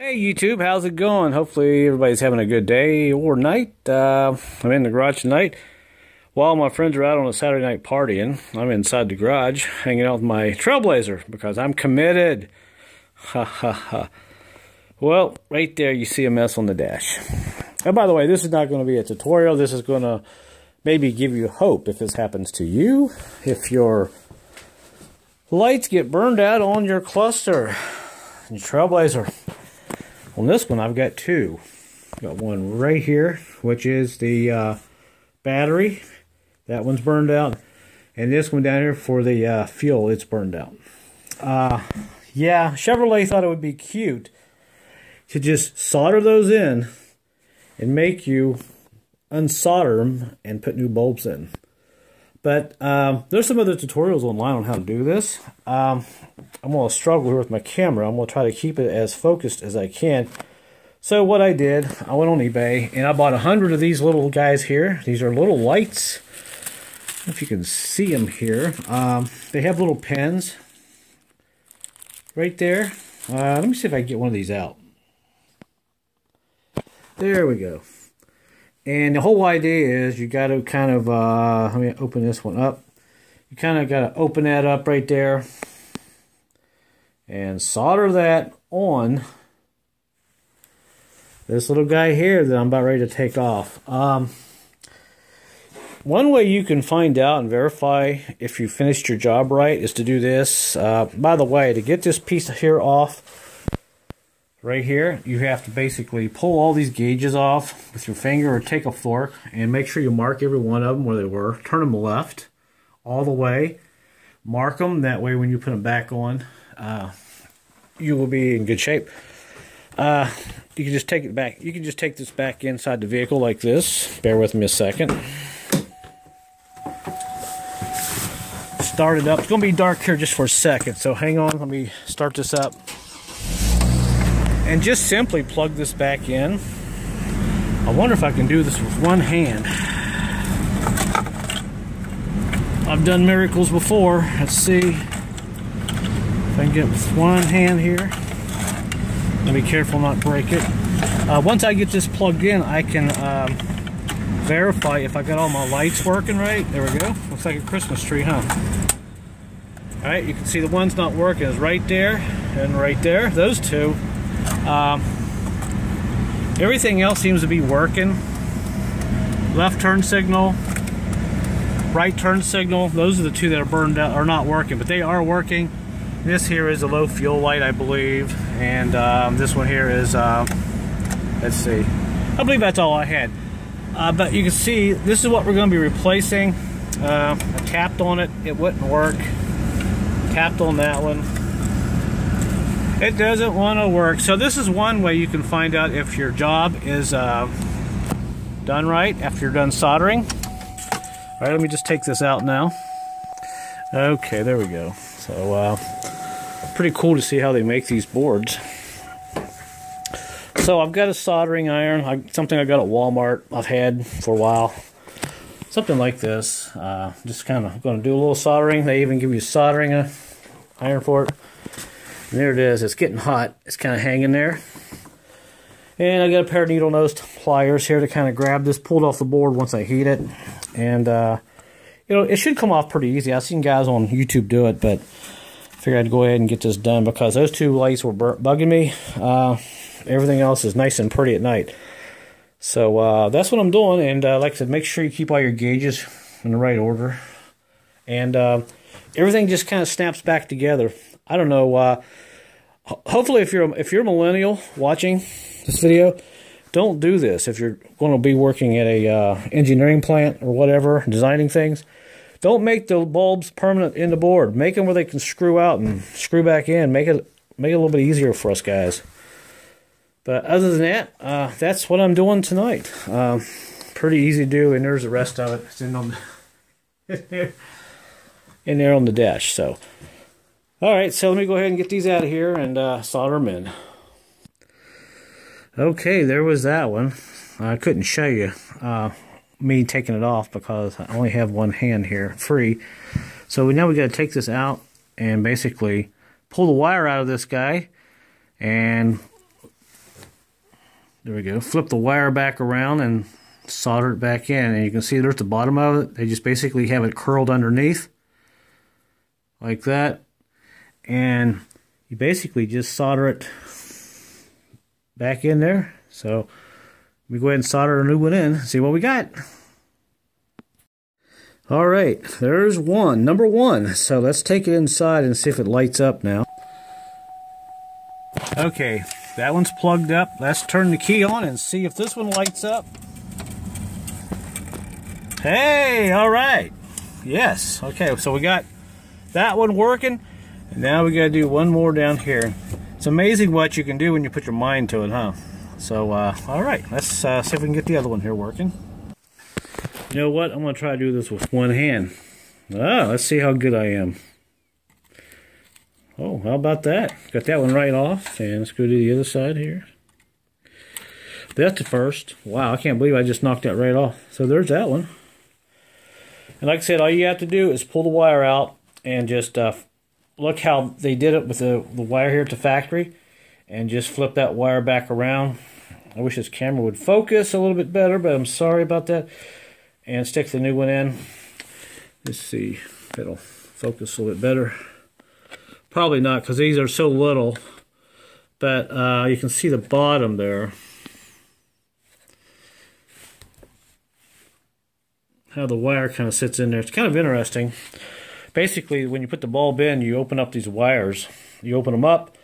Hey YouTube, how's it going? Hopefully everybody's having a good day or night. I'm in the garage tonight. While my friends are out on a Saturday night partying, I'm inside the garage hanging out with my Trailblazer because I'm committed. Ha ha ha. Well, right there you see a mess on the dash. And by the way, this is not going to be a tutorial. This is going to maybe give you hope if this happens to you. If your lights get burned out on your cluster, your Trailblazer. On this one, I've got two. Got one right here, which is the battery. That one's burned out. And this one down here for the fuel, it's burned out. Yeah, Chevrolet thought it would be cute to just solder those in and make you unsolder them and put new bulbs in. But there's some other tutorials online on how to do this. I'm going to struggle here with my camera. I'm going to try to keep it as focused as I can. So what I did, I went on eBay and I bought 100 of these little guys here. These are little lights. I don't know if you can see them here. They have little pins right there. Let me see if I can get one of these out. There we go. And the whole idea is you got to kind of, let me open this one up. You kind of got to open that up right there and solder that on this little guy here that I'm about ready to take off. One way you can find out and verify if you finished your job right is to do this. By the way, to get this piece here off, right here, you have to basically pull all these gauges off with your finger or take a fork and make sure you mark every one of them where they were. Turn them left all the way. Mark them. That way when you put them back on, you will be in good shape. You can just take it back. You can just take this back inside the vehicle like this. Bear with me a second. Start it up. It's going to be dark here just for a second, so hang on. Let me start this up. And just simply plug this back in. I wonder if I can do this with one hand. I've done miracles before. Let's see if I can get it with one hand here. I'll be careful not to break it. Once I get this plugged in, I can verify if I got all my lights working right. There we go. Looks like a Christmas tree, huh? Alright, you can see the one's not working. It's right there and right there. Those two. Everything else seems to be working. Left turn signal, right turn signal. Those are the two that are burned out, are not working, but they are working. This here is a low fuel light, I believe, and this one here is, let's see, I believe that's all I had. But you can see, this is what we're going to be replacing. I tapped on it, it wouldn't work. Tapped on that one. It doesn't want to work. So this is one way you can find out if your job is done right after you're done soldering. All right, let me just take this out now. Okay, there we go. So pretty cool to see how they make these boards. So I've got a soldering iron, something I got at Walmart. I've had for a while. Something like this. Just kind of going to do a little soldering. They even give you soldering iron for it. And there it is. It's getting hot. It's kind of hanging there. And I got a pair of needle nose pliers here to kind of grab this, pulled off the board once I heat it. And, you know, it should come off pretty easy. I've seen guys on YouTube do it, but I figured I'd go ahead and get this done because those two lights were bugging me. Everything else is nice and pretty at night. So that's what I'm doing. And like I said, make sure you keep all your gauges in the right order. And everything just kind of snaps back together. I don't know. Hopefully, if you're a millennial watching this video, don't do this. If you're going to be working at a engineering plant or whatever, designing things, don't make the bulbs permanent in the board. Make them where they can screw out and screw back in. Make it a little bit easier for us guys. But other than that, that's what I'm doing tonight. Pretty easy to do, and there's the rest of it. It's in there on the dash. So. Alright, so let me go ahead and get these out of here and solder them in. Okay, there was that one. I couldn't show you me taking it off because I only have one hand here free. So now we got to take this out and basically pull the wire out of this guy and There we go. Flip the wire back around and solder it back in. And you can see there's the bottom of it. They just basically have it curled underneath. Like that. And you basically just solder it back in there. So we go ahead and solder a new one in and see what we got. Alright, there's one, number one. So let's take it inside and see if it lights up now. Okay, that one's plugged up. Let's turn the key on and see if this one lights up. Hey, alright. Yes, okay, so we got that one working. And now we gotta do one more down here. It's amazing what you can do when you put your mind to it, huh? So, alright, let's see if we can get the other one here working. You know what? I'm going to try to do this with one hand. Let's see how good I am. Oh, how about that? Got that one right off. And let's go to the other side here. That's the first. Wow, I can't believe I just knocked that right off. So there's that one. And like I said, all you have to do is pull the wire out and just look how they did it with the wire here at the factory. And just flip that wire back around. I wish this camera would focus a little bit better, but I'm sorry about that. And stick the new one in. Let's see if it'll focus a little bit better. Probably not, because these are so little. But you can see the bottom there. How the wire kind of sits in there. It's kind of interesting. Basically, when you put the bulb in, you open up these wires. You open them up,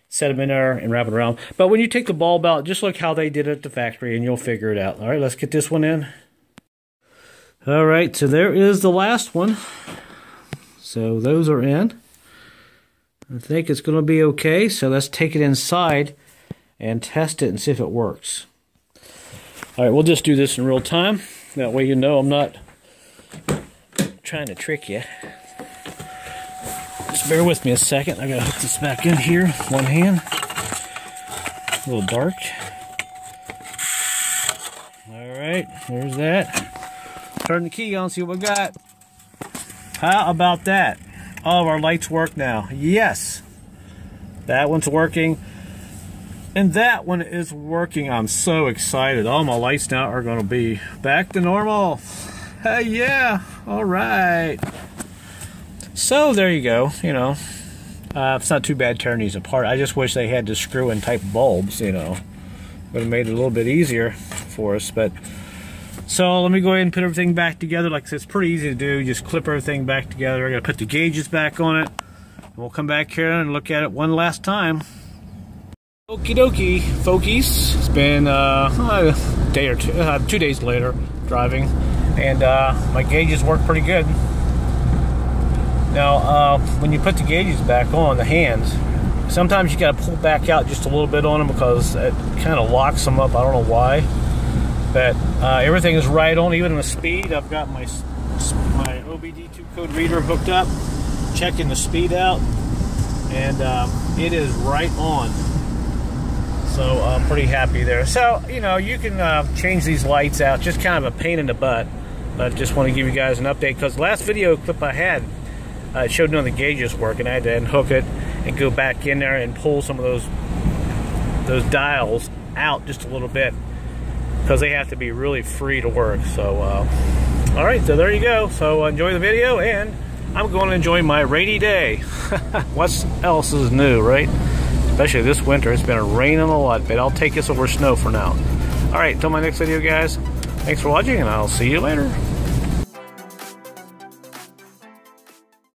set them in there, and wrap it around. But when you take the bulb out, just look how they did it at the factory, and you'll figure it out. All right, let's get this one in. Alright, so there is the last one. So those are in. I think it's going to be okay, so let's take it inside and test it and see if it works. Alright, we'll just do this in real time. That way you know I'm not trying to trick you. Just bear with me a second. I gotta hook this back in here, one hand. A little dark. Alright, there's that. Turn the key on, see what we got. How about that? All of our lights work now. Yes. That one's working. And that one is working. I'm so excited. All my lights now are going to be back to normal. Hey, yeah. All right. So there you go. You know, it's not too bad tearing these apart. I just wish they had the screw-in type bulbs, you know. Would have made it a little bit easier for us, but... So let me go ahead and put everything back together. Like I said, it's pretty easy to do. Just clip everything back together. I gotta put the gauges back on it. And we'll come back here and look at it one last time. Okie dokie, folkies. It's been a day or two, 2 days later driving, and my gauges work pretty good. Now, when you put the gauges back on, the hands, sometimes you gotta pull back out just a little bit on them because it kind of locks them up. I don't know why. But everything is right on, even the speed. I've got my OBD2 code reader hooked up, checking the speed out, and it is right on. So I'm pretty happy there. So, you know, you can change these lights out, just kind of a pain in the butt. But just want to give you guys an update, because the last video clip I had, it showed none of the gauges working. I had to unhook it and go back in there and pull some of those dials out just a little bit, because they have to be really free to work. So, alright, so there you go. So enjoy the video, and I'm going to enjoy my rainy day. What else is new, right? Especially this winter. It's been raining a lot, but I'll take this over snow for now. Alright, till my next video, guys. Thanks for watching, and I'll see you later.